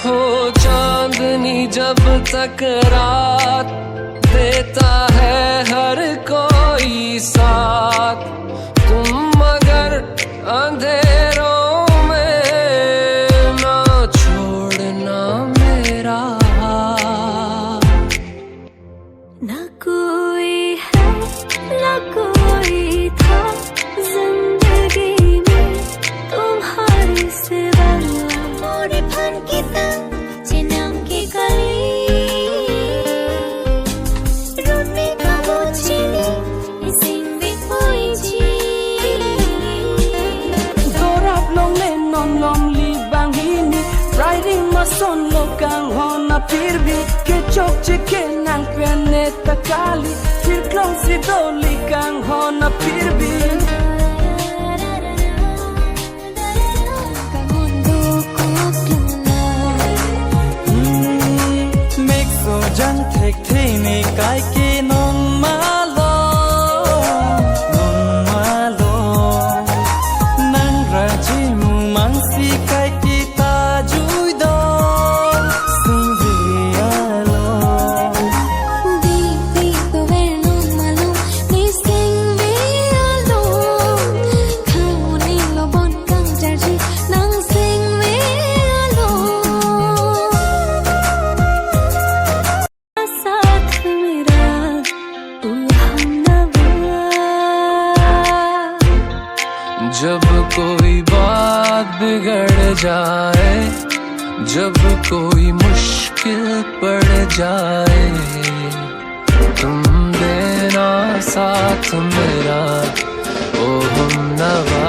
हो चांदनी जब तक रात देता है हर कोई साथ, तुम मगर अंधेरों में ना छोड़ना मेरा हाथ। ना कोई है ना कोई था जिंदगी में तुम्हारे सिवा, मोरे फन की तंग चिन्ह की गली रोटी का वो चीनी ising भी कोई Dorap long le non long li bang hini riding ma son lo kang hona pirbi ke chok chike nang pene takali fir klong si doli kang hona pirbi make so jan thek thei me kai ke non malo nang raji mu mang si kai ki ta jui do sing vi alo di di to ver no malo ni sing vi alo khau ni lo bon kang jarji nang sing vi alo साथ मेरा तू हमनवा। जब कोई बात बिगड़ जाए, जब कोई मुश्किल पड़ जाए, तुम देना साथ मेरा ओ हमनवा।